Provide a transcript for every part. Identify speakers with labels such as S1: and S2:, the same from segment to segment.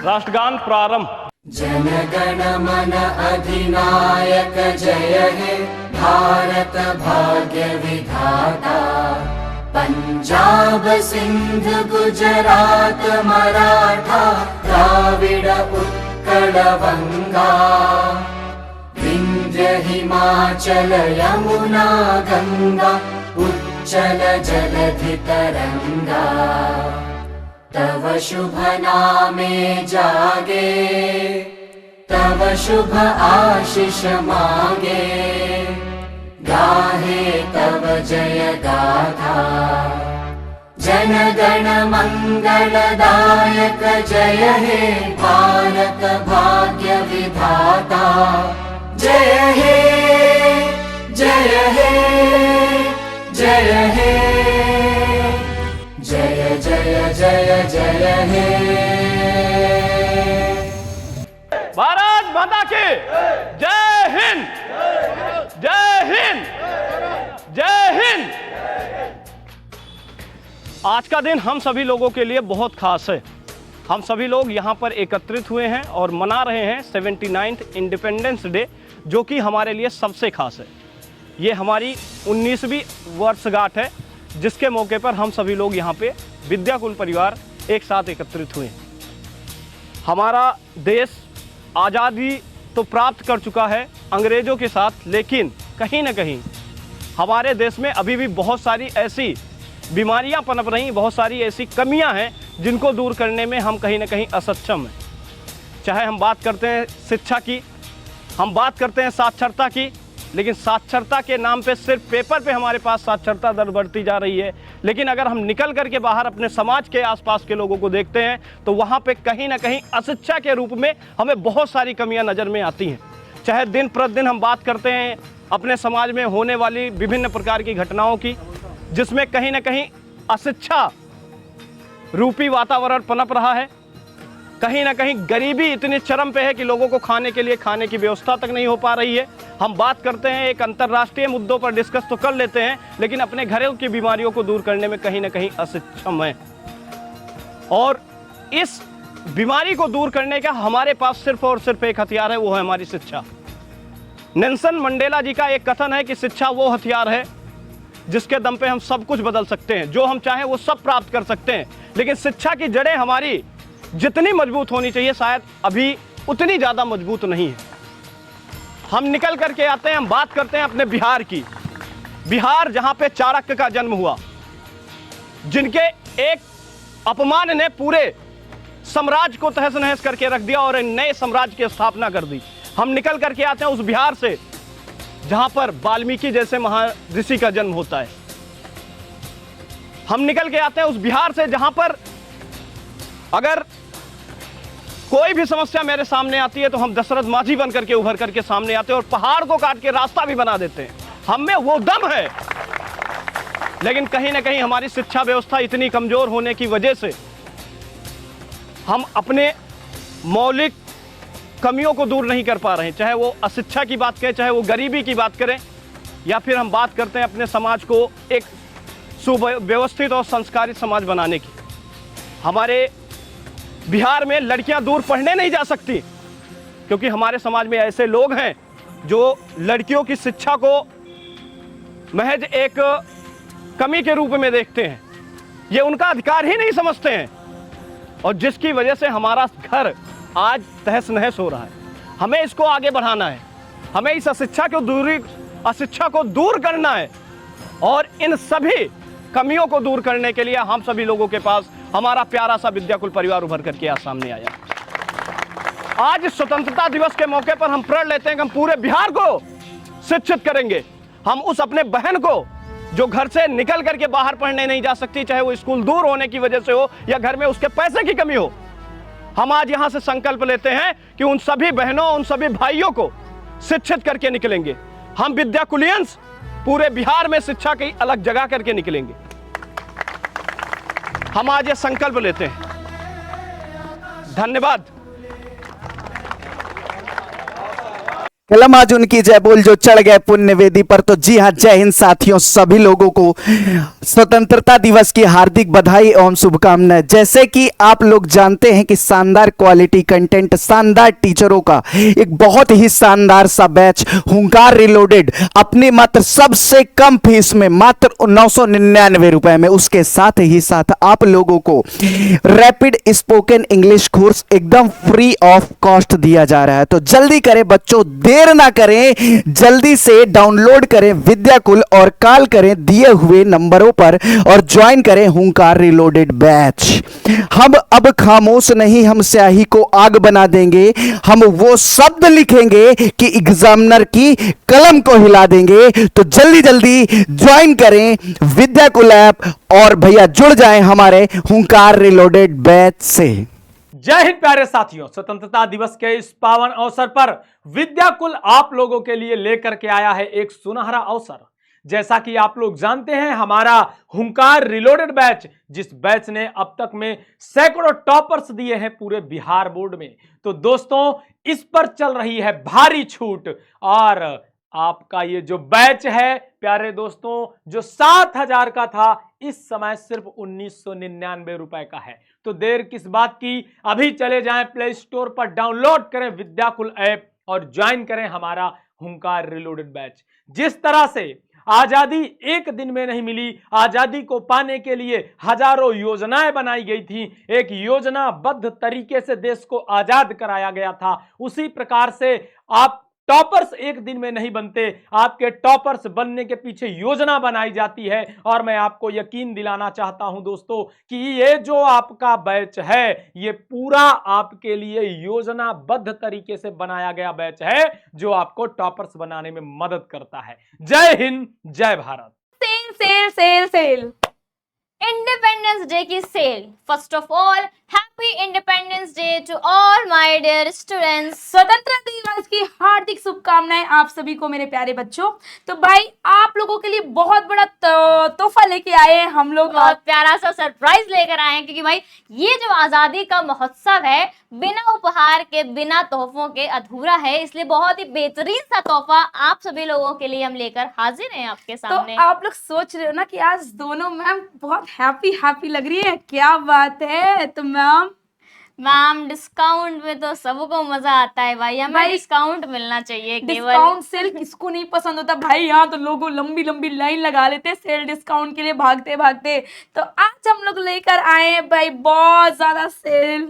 S1: राष्ट्रगान प्रारंभ।
S2: जन गण मन अधिनायक जय हे भारत भाग्य विधाता। पंजाब सिंध गुजरात मराठा द्राविड़ उत्कल बंगा। विंध्य हिमाचल यमुना गंगा उच्चल जलधि तरंगा। तव शुभ नामे जागे तव शुभ आशीष मांगे। गाहे तव जय गाथा जन गण मंगलदायक जय हे भारत भाग्य विधाता। जय हे जय हे जय हे जय जय जय जय हे।
S1: भारत माता की जय हिंद, जय हिंद, जय हिंद। आज का दिन हम सभी लोगों के लिए बहुत खास है। हम सभी लोग यहाँ पर एकत्रित हुए हैं और मना रहे हैं 79th इंडिपेंडेंस डे, जो कि हमारे लिए सबसे खास है। ये हमारी 19वीं वर्षगांठ है, जिसके मौके पर हम सभी लोग यहाँ पे विद्याकुल परिवार एक साथ एकत्रित हुए हैं। हमारा देश आज़ादी तो प्राप्त कर चुका है अंग्रेज़ों के साथ, लेकिन कहीं ना कहीं हमारे देश में अभी भी बहुत सारी ऐसी बीमारियां पनप रही, बहुत सारी ऐसी कमियां हैं जिनको दूर करने में हम कहीं ना कहीं असक्षम हैं। चाहे हम बात करते हैं शिक्षा की, हम बात करते हैं साक्षरता की, लेकिन साक्षरता के नाम पे सिर्फ पेपर पे हमारे पास साक्षरता दर बढ़ती जा रही है, लेकिन अगर हम निकल करके बाहर अपने समाज के आसपास के लोगों को देखते हैं तो वहाँ पे कहीं ना कहीं अशिक्षा के रूप में हमें बहुत सारी कमियां नज़र में आती हैं। चाहे दिन प्रतिदिन हम बात करते हैं अपने समाज में होने वाली विभिन्न प्रकार की घटनाओं की, जिसमें कहीं ना कहीं अशिक्षा रूपी वातावरण पनप रहा है। कहीं ना कहीं गरीबी इतनी चरम पे है कि लोगों को खाने के लिए खाने की व्यवस्था तक नहीं हो पा रही है। हम बात करते हैं एक अंतर्राष्ट्रीय मुद्दों पर डिस्कस तो कर लेते हैं, लेकिन अपने घरों की बीमारियों को दूर करने में कहीं ना कहीं असक्षम है। और इस बीमारी को दूर करने का हमारे पास सिर्फ और सिर्फ एक हथियार है, वो है हमारी शिक्षा। नेल्सन मंडेला जी का एक कथन है कि शिक्षा वो हथियार है जिसके दम पे हम सब कुछ बदल सकते हैं, जो हम चाहें वो सब प्राप्त कर सकते हैं। लेकिन शिक्षा की जड़ें हमारी जितनी मजबूत होनी चाहिए, शायद अभी उतनी ज़्यादा मजबूत नहीं है। हम निकल करके आते हैं, हम बात करते हैं अपने बिहार की। बिहार जहाँ पे चाणक्य का जन्म हुआ, जिनके एक अपमान ने पूरे साम्राज्य को तहस नहस करके रख दिया और एक नए साम्राज्य की स्थापना कर दी। हम निकल करके आते हैं उस बिहार से जहाँ पर वाल्मीकि जैसे महर्षि का जन्म होता है। हम निकल के आते हैं उस बिहार से जहाँ पर अगर कोई भी समस्या मेरे सामने आती है तो हम दशरथ माझी बन करके उभर करके सामने आते हैं और पहाड़ को काट के रास्ता भी बना देते हैं। हम में वो दम है। लेकिन कहीं ना कहीं हमारी शिक्षा व्यवस्था इतनी कमजोर होने की वजह से हम अपने मौलिक कमियों को दूर नहीं कर पा रहे हैं। चाहे वो अशिक्षा की बात करें, चाहे वो गरीबी की बात करें, या फिर हम बात करते हैं अपने समाज को एक सुव्यवस्थित और संस्कारित समाज बनाने की। हमारे बिहार में लड़कियां दूर पढ़ने नहीं जा सकती क्योंकि हमारे समाज में ऐसे लोग हैं जो लड़कियों की शिक्षा को महज एक कमी के रूप में देखते हैं। ये उनका अधिकार ही नहीं समझते हैं, और जिसकी वजह से हमारा घर आज तहस नहस हो रहा है। हमें इसको आगे बढ़ाना है, हमें इस अशिक्षा को दूर करना है, और इन सभी कमियों को दूर करने के लिए हम सभी लोगों के पास हमारा प्यारा सा विद्याकुल परिवार उभर करके आज सामने आया। आज स्वतंत्रता दिवस के मौके पर हम प्रण लेते हैं कि हम पूरे बिहार को शिक्षित करेंगे। हम उस अपने बहन को जो घर से निकल करके बाहर पढ़ने नहीं जा सकती, चाहे वो स्कूल दूर होने की वजह से हो या घर में उसके पैसे की कमी हो, हम आज यहां से संकल्प लेते हैं कि उन सभी बहनों, उन सभी भाइयों को शिक्षित करके निकलेंगे। हम विद्याकुलियंस पूरे बिहार में शिक्षा की अलग जगह करके निकलेंगे। हम आज ये संकल्प लेते हैं। धन्यवाद।
S3: कलम आज उनकी जय बोल जो चढ़ गए पुण्य वेदी पर। तो जी हाँ, जय हिंद साथियों, सभी लोगों को स्वतंत्रता दिवस की हार्दिक बधाई एवं शुभकामनाएं। जैसे कि आप लोग जानते हैं कि शानदार क्वालिटी कंटेंट, शानदार टीचरों का एक बहुत ही शानदार सा बैच हुंकार रिलोडेड अपने मात्र सबसे कम फीस में मात्र 999 रुपए में, उसके साथ ही साथ आप लोगों को रैपिड स्पोकन इंग्लिश कोर्स एकदम फ्री ऑफ कॉस्ट दिया जा रहा है। तो जल्दी करें बच्चों, देर ना करें, जल्दी से डाउनलोड करें विद्याकुल और कॉल करें दिए हुए नंबरों पर और ज्वाइन करें हुंकार रिलोडेड बैच। हम अब खामोश नहीं, हम स्याही को आग बना देंगे, हम वो शब्द लिखेंगे कि एग्जामिनर की कलम को हिला देंगे। तो जल्दी जल्दी ज्वाइन करें विद्याकुल ऐप और भैया जुड़ जाएं हमारे हुंकार रिलोडेड बैच से।
S1: जय हिंद प्यारे साथियों, स्वतंत्रता दिवस के इस पावन अवसर पर विद्याकुल आप लोगों के लिए लेकर के आया है एक सुनहरा अवसर। जैसा कि आप लोग जानते हैं, हमारा हुंकार रिलोडेड बैच, जिस बैच ने अब तक में सैकड़ों टॉपर्स दिए हैं पूरे बिहार बोर्ड में, तो दोस्तों इस पर चल रही है भारी छूट। और आपका ये जो बैच है प्यारे दोस्तों, जो 7,000 का था, इस समय सिर्फ 1999 रुपए का है। तो देर किस बात की, अभी चले जाएं प्ले स्टोर पर, डाउनलोड करें विद्याकुल ऐप और ज्वाइन करें हमारा हुंकार रिलोडेड बैच। जिस तरह से आजादी एक दिन में नहीं मिली, आजादी को पाने के लिए हजारों योजनाएं बनाई गई थी, एक योजनाबद्ध तरीके से देश को आजाद कराया गया था। उसी प्रकार से आप टॉपर्स एक दिन में नहीं बनते, आपके टॉपर्स बनने के पीछे योजना बनाई जाती है। और मैं आपको यकीन दिलाना चाहता हूं दोस्तों कि ये जो आपका बैच है, ये पूरा आपके लिए योजनाबद्ध तरीके से बनाया गया बैच है, जो आपको टॉपर्स बनाने में मदद करता है। जय हिंद, जय Bharat.
S4: Sale sale sale sale, independence day की सेल। First of all happy independence day to all my dear students. स्वतंत्रता दिवस की हार्दिक शुभकामनाएं आप सभी को मेरे प्यारे बच्चों। तो भाई आप लोगों के लिए बहुत बड़ा तोहफा लेके आए हैं हम लोग,
S5: बहुत प्यारा सा सरप्राइज लेकर आए हैं, क्योंकि भाई ये जो आजादी का महोत्सव है बिना उपहार के, बिना तोहफों के अधूरा है। इसलिए बहुत ही बेहतरीन सा तोहफा आप सभी लोगों के लिए हम लेकर हाजिर हैं आपके सामने।
S4: तो आप लोग सोच रहे हो ना कि आज दोनों मैम बहुत हैप्पी लग रही है, क्या बात है। तो
S5: मैम डिस्काउंट में तो सबको मजा आता है भाई, हमें डिस्काउंट मिलना चाहिए।
S4: डिस्काउंट सेल किसको नहीं पसंद होता भाई, यहाँ तो लोगों लंबी लंबी लाइन लगा लेते हैं सेल डिस्काउंट के लिए भागते भागते। तो आज हम लोग लेकर आए हैं भाई बहुत ज्यादा सेल,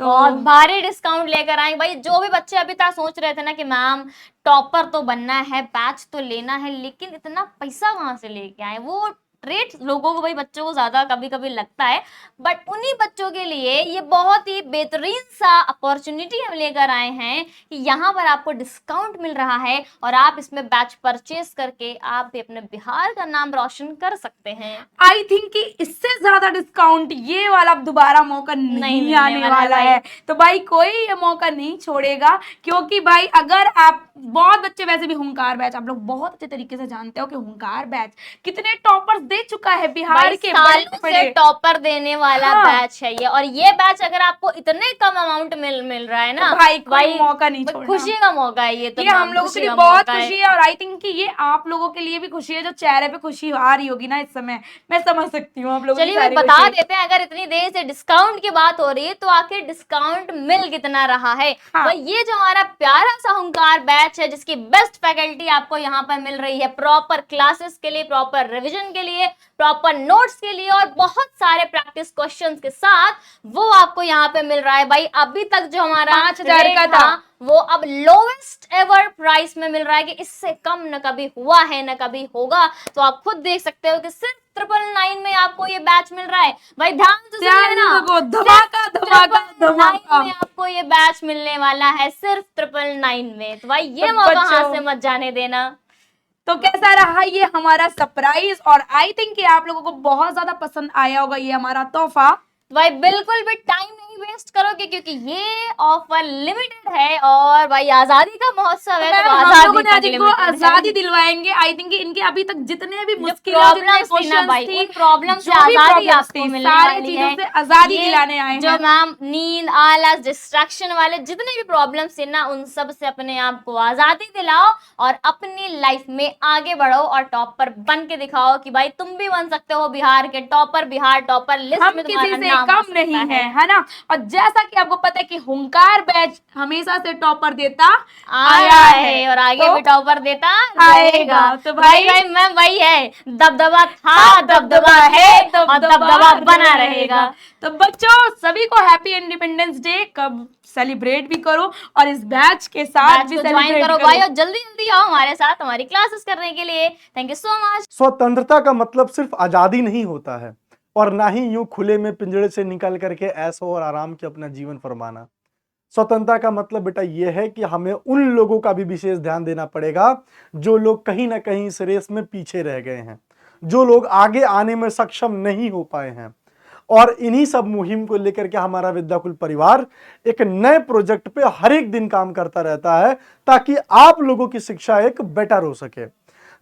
S4: तो
S5: बहुत भारी डिस्काउंट लेकर आए भाई। जो भी बच्चे अभी तक सोच रहे थे ना कि मैम टॉपर तो बनना है, बैच तो लेना है, लेकिन इतना पैसा कहाँ से लेके आए, वो रेट लोगों को भाई, बच्चों को ज्यादा कभी कभी लगता है, बट उन्हीं बच्चों के लिए ये बहुत ही बेहतरीन सा अपॉर्चुनिटी हम लेकर आए हैं कि यहाँ पर आपको डिस्काउंट मिल रहा है और आप इसमें बैच परचेस करके आप भी अपने बिहार का नाम रोशन कर सकते हैं।
S4: आई थिंक कि इससे ज्यादा डिस्काउंट ये वाला दोबारा मौका नहीं आने वाला है। तो भाई कोई ये मौका नहीं छोड़ेगा, क्योंकि भाई अगर आप बहुत बच्चे वैसे भी हुंकार बैच आप लोग बहुत अच्छे तरीके से जानते हो कि हुंकार बैच कितने टॉपर्स दे चुका है बिहार के
S5: सालों से टॉपर देने वाला बैच है ये। और ये बैच अगर आपको इतने कम अमाउंट मिल रहा है ना,
S4: तो भाई मौका नहीं छोड़ना,
S5: खुशी का मौका है ये। तो
S4: ये हम लोगों के लिए बहुत खुशी है, और आई थिंक कि ये आप लोगों के लिए भी खुशी है, जो चेहरे पे खुशी आ रही होगी ना इस समय, मैं समझ सकती हूँ आप लोग।
S5: चलिए बता देते हैं, अगर इतनी देर से डिस्काउंट की बात हो रही है तो आखिर डिस्काउंट मिल कितना रहा है। तो ये जो हमारा प्यारा सा हुंकार बैच है, जिसकी बेस्ट फैकल्टी आपको यहाँ पर मिल रही है, प्रॉपर क्लासेस के लिए, प्रॉपर रिविजन के लिए, प्रॉपर नोट्स के लिए और बहुत सारे प्रैक्टिस क्वेश्चंस के साथ, वो आपको यहाँ पे मिल रहा है भाई। अभी तक जो हमारा
S4: 5,000 का था
S5: वो अब लोवेस्ट एवर प्राइस में मिल रहा है, कि इससे कम न कभी हुआ है न कभी होगा। तो आप खुद देख सकते हो कि सिर्फ 999 में आपको ये बैच मिल रहा है भाई। ध्यान से सुनिए, धमाका में आपको ये बैच मिलने वाला है सिर्फ 999 में। तो भाई ये मौका हाथ से मत जाने देना।
S4: तो कैसा रहा ये हमारा सरप्राइज, और आई थिंक कि आप लोगों को बहुत ज्यादा पसंद आया होगा ये हमारा तोहफा।
S5: भाई बिल्कुल भी टाइम नहीं वेस्ट करोगे क्योंकि ये ऑफर लिमिटेड है और भाई आजादी का महोत्सव है, तो
S4: हम
S5: आजादी
S4: लोगों ने आज
S5: तक
S4: इनको
S5: limited है।
S4: आजादी दिलवाएंगे। आई थिंक इनके अभी तक जितने भी मुश्किलें, जितने
S5: प्रॉब्लम्स थी ना
S4: क्वेश्चंस
S5: भाई,
S4: थी,
S5: उन प्रॉब्लम से
S4: जो भी
S5: आजादी
S4: problems
S5: आपको
S4: थी,
S5: मिलने
S4: सारी
S5: वाली
S4: चीजों
S5: है।
S4: से आजादी
S5: ये
S4: दिलाने आए
S5: जो
S4: हैं।
S5: मैम नींद, आलस, डिस्ट्रैक्शन वाले जितने भी प्रॉब्लम्स थे ना, उन सब से अपने आप को आजादी दिलाओ और अपनी लाइफ में आगे बढ़ो और टॉपर बन के दिखाओ कि भाई तुम भी बन सकते हो बिहार के टॉपर, बिहार टॉपर लिस्ट
S4: हम
S5: में
S4: किसी
S5: तुम्हारा
S4: से
S5: नाम आ
S4: कम
S5: सकता
S4: नहीं है ना। और जैसा कि आपको पता है कि हुंकार बैच हमेशा से टॉपर देता
S5: आया है और आगे
S4: तो
S5: भी टॉपर देता
S4: आएगा।
S5: रहेगा।
S4: तो
S5: भाई
S4: भाई
S5: मैम वही है, दबदबा था, दबदबा है और दबदबा बना रहेगा।
S4: तो बच्चों सभी को हैप्पी इंडिपेंडेंस डे कब सेलिब्रेट भी करो और इस बैच के साथ
S5: बैच
S4: भी
S5: को ज्वाइन
S4: सेलिब्रेट
S5: करो
S4: करो।
S5: भाई और जल्दी जल्दी आओ हमारे साथ हमारी क्लासेस करने के लिए। Thank you so much.
S6: स्वतंत्रता का मतलब सिर्फ आजादी नहीं होता है और ना ही यूं खुले में पिंजड़े से निकल करके ऐशो और आराम के अपना जीवन फरमाना। स्वतंत्रता का मतलब बेटा यह है कि हमें उन लोगों का भी विशेष ध्यान देना पड़ेगा जो लोग कहीं ना कहीं इस रेस में पीछे रह गए हैं, जो लोग आगे आने में सक्षम नहीं हो पाए हैं। और इन्हीं सब मुहिम को लेकर के हमारा विद्याकुल परिवार एक नए प्रोजेक्ट पे हर एक दिन काम करता रहता है ताकि आप लोगों की शिक्षा एक बेटर हो सके।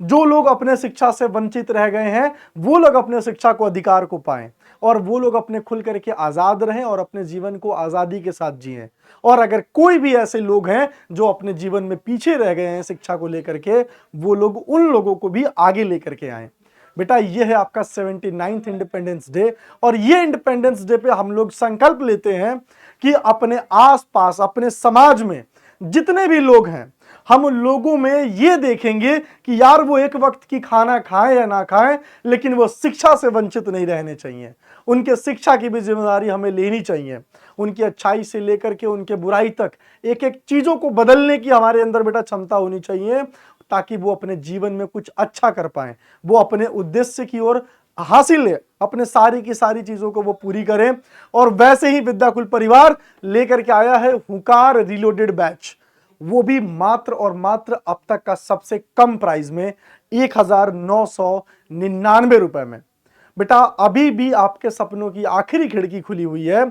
S6: जो लोग अपने शिक्षा से वंचित रह गए हैं वो लोग अपने शिक्षा को अधिकार को पाएं और वो लोग अपने खुल करके आजाद रहें और अपने जीवन को आजादी के साथ जिएं। और अगर कोई भी ऐसे लोग हैं जो अपने जीवन में पीछे रह गए हैं शिक्षा को लेकर के, वो लोग उन लोगों को भी आगे लेकर के आए। बेटा ये है आपका 79th इंडिपेंडेंस डे और ये इंडिपेंडेंस डे पे हम लोग संकल्प लेते हैं कि अपने आसपास अपने समाज में जितने भी लोग हैं हम लोगों में ये देखेंगे कि यार वो एक वक्त की खाना खाएं या ना खाएं लेकिन वो शिक्षा से वंचित नहीं रहने चाहिए। उनके शिक्षा की भी जिम्मेदारी हमें लेनी चाहिए। उनकी अच्छाई से लेकर के उनके बुराई तक एक एक चीजों को बदलने की हमारे अंदर बेटा क्षमता होनी चाहिए ताकि वो अपने जीवन में कुछ अच्छा कर पाए, वो अपने उद्देश्य की ओर हासिल है, अपने सारी की सारी चीजों को वो पूरी करें। और वैसे ही विद्याकुल परिवार लेकर के आया है हुंकार रिलोडेड बैच, वो भी मात्र और मात्र अब तक का सबसे कम प्राइस में 1999 रुपए में। बेटा अभी भी आपके सपनों की आखिरी खिड़की खुली हुई है,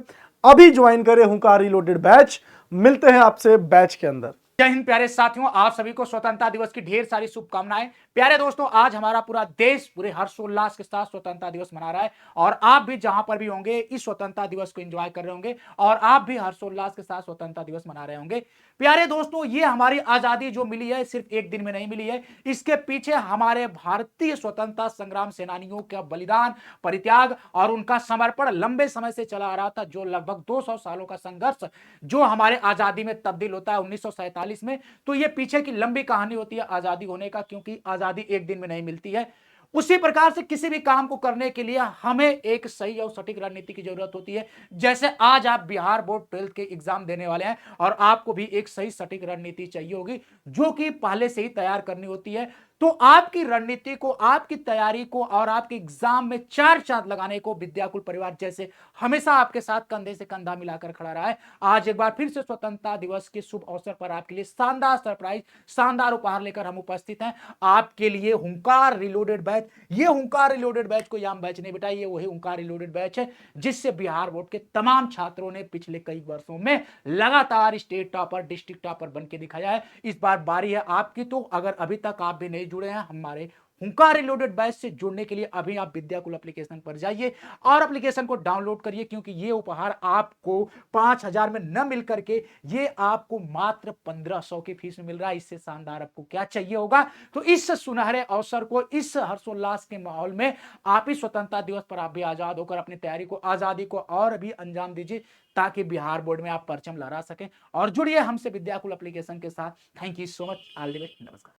S6: अभी ज्वाइन करें हुंकार रिलोडेड बैच। मिलते हैं आपसे बैच के अंदर।
S7: जय हिंद प्यारे साथियों, आप सभी को स्वतंत्रता दिवस की ढेर सारी शुभकामनाएं। प्यारे दोस्तों, आज हमारा पूरा देश पूरे हर्षोल्लास के साथ स्वतंत्रता दिवस मना रहा है और आप भी जहां पर भी होंगे इस स्वतंत्रता दिवस को एंजॉय कर रहे होंगे और आप भी हर्षोल्लास के साथ स्वतंत्रता दिवस मना रहे होंगे। प्यारे दोस्तों, ये हमारी आजादी जो मिली है सिर्फ एक दिन में नहीं मिली है, इसके पीछे हमारे भारतीय स्वतंत्रता संग्राम सेनानियों का बलिदान, परित्याग और उनका समर्पण लंबे समय से चला आ रहा था। जो लगभग 200 सालों का संघर्ष जो हमारे आजादी में तब्दील होता है 1947 में, तो ये पीछे की लंबी कहानी होती है आजादी होने का, क्योंकि आजादी एक दिन में नहीं मिलती है। उसी प्रकार से किसी भी काम को करने के लिए हमें एक सही और सटीक रणनीति की जरूरत होती है। जैसे आज आप बिहार बोर्ड 12th के एग्जाम देने वाले हैं और आपको भी एक सही सटीक रणनीति चाहिए होगी जो कि पहले से ही तैयार करनी होती है। तो आपकी रणनीति को, आपकी तैयारी को और आपके एग्जाम में चार चांद लगाने को विद्याकुल परिवार जैसे हमेशा आपके साथ कंधे से कंधा मिलाकर खड़ा रहा है। आज एक बार फिर से स्वतंत्रता दिवस के शुभ अवसर पर आपके लिए शानदार सरप्राइज, शानदार उपहार लेकर हम उपस्थित हैं। आपके लिए हुंकार रिलोडेड बैच, ये हुंकार रिलोडेड बैच कोई आम बैच नहीं बेटा, ये वही हुंकार रिलोडेड बैच है जिससे बिहार बोर्ड के तमाम छात्रों ने पिछले कई वर्षों में लगातार स्टेट टॉपर, डिस्ट्रिक्ट टॉपर बन के दिखाया है। इस बार बारी है आपकी। तो अगर अभी तक आप भी नहीं जुड़े हैं हमारे हुंकार रिलोडेड बैच से, जुड़ने के लिए अभी आप विद्याकुल एप्लीकेशन पर जाइए और एप्लीकेशन को डाउनलोड करिए, क्योंकि ये उपहार आपको 5000 में न मिल करके ये आपको मात्र 1500 की फीस में मिल रहा है। इससे शानदार आपको क्या चाहिए होगा। तो इस सुनहरे अवसर को, इस हर्षोल्लास के माहौल में आप इस स्वतंत्रता दिवस पर आप भी आजाद होकर अपनी तैयारी को, आजादी को और भी अंजाम दीजिए ताकि बिहार बोर्ड में आप परचम लहरा सकें। और जुड़िए हमसे विद्याकुल एप्लीकेशन के साथ। Thank you so much. All the best. नमस्कार।